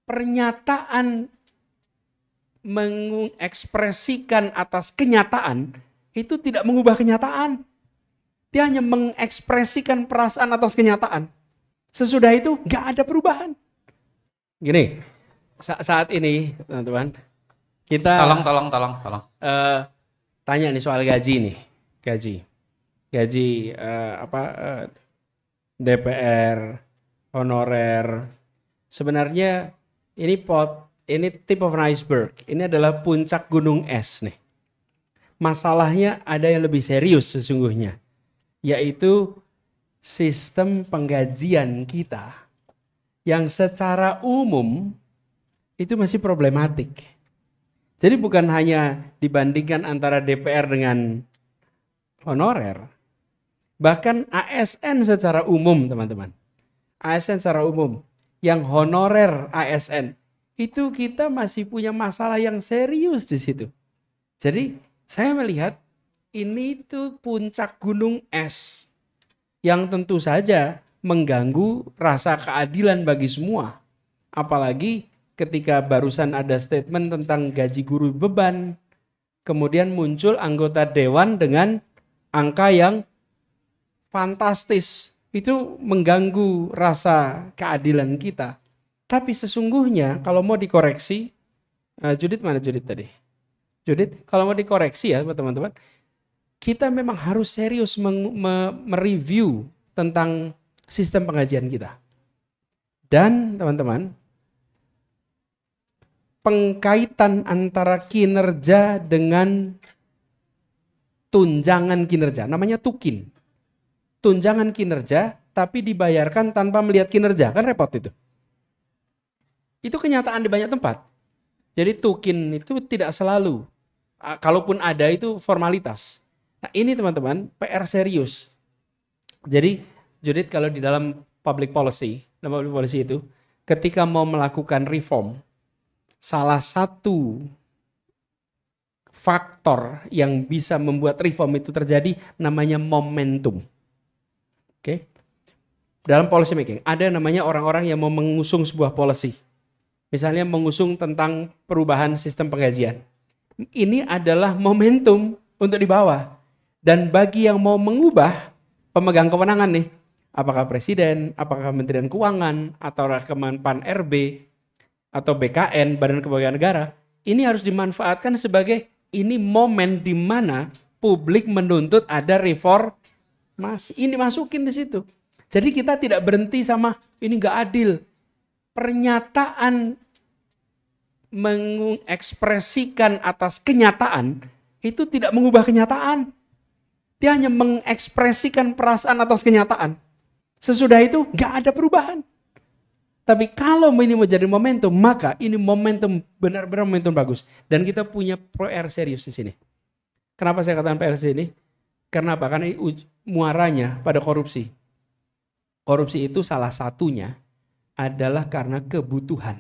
pernyataan mengekspresikan atas kenyataan itu tidak mengubah kenyataan. Dia hanya mengekspresikan perasaan atas kenyataan. Sesudah itu nggak ada perubahan. Gini, saat ini teman-teman, kita Tolong. tanya nih soal gaji nih, gaji DPR, honorer. Sebenarnya ini tip of an iceberg. Ini adalah puncak gunung es nih. Masalahnya ada yang lebih serius sesungguhnya, yaitu sistem penggajian kita yang secara umum itu masih problematik. Jadi bukan hanya dibandingkan antara DPR dengan honorer, bahkan ASN secara umum teman-teman. ASN secara umum, yang honorer ASN, itu kita masih punya masalah yang serius di situ. Jadi saya melihat ini tuh puncak gunung es yang tentu saja mengganggu rasa keadilan bagi semua. Apalagi ketika barusan ada statement tentang gaji guru beban, kemudian muncul anggota dewan dengan angka yang fantastis. Itu mengganggu rasa keadilan kita. Tapi sesungguhnya kalau mau dikoreksi, Judit mana Judit tadi? Judit, kalau mau dikoreksi ya teman-teman, kita memang harus serius mereview tentang sistem penggajian kita. Dan teman-teman, pengkaitan antara kinerja dengan tunjangan kinerja, namanya tukin. Tunjangan kinerja tapi dibayarkan tanpa melihat kinerja, kan repot itu. Itu kenyataan di banyak tempat. Jadi tukin itu tidak selalu, kalaupun ada itu formalitas. Nah ini teman-teman PR serius. Jadi Judit, kalau di dalam public policy itu, ketika mau melakukan reform, salah satu faktor yang bisa membuat reform itu terjadi namanya momentum. Oke. Dalam policy making ada namanya orang-orang yang mau mengusung sebuah policy. Misalnya mengusung tentang perubahan sistem penggajian. Ini adalah momentum untuk dibawa. Dan bagi yang mau mengubah pemegang kewenangan nih, apakah presiden, apakah Kementerian Keuangan, atau Kemenpan RB, atau BKN, Badan Kepegawaian Negara, ini harus dimanfaatkan sebagai ini momen di mana publik menuntut ada reformasi. Ini masukin di situ. Jadi kita tidak berhenti sama ini nggak adil. Pernyataan mengekspresikan atas kenyataan itu tidak mengubah kenyataan. Dia hanya mengekspresikan perasaan atas kenyataan. Sesudah itu nggak ada perubahan. Tapi kalau ini menjadi momentum, maka ini momentum benar-benar momentum bagus. Dan kita punya PR serius di sini. Kenapa saya katakan PR ini? Karena apa? Karena muaranya pada korupsi. Korupsi itu salah satunya adalah karena kebutuhan.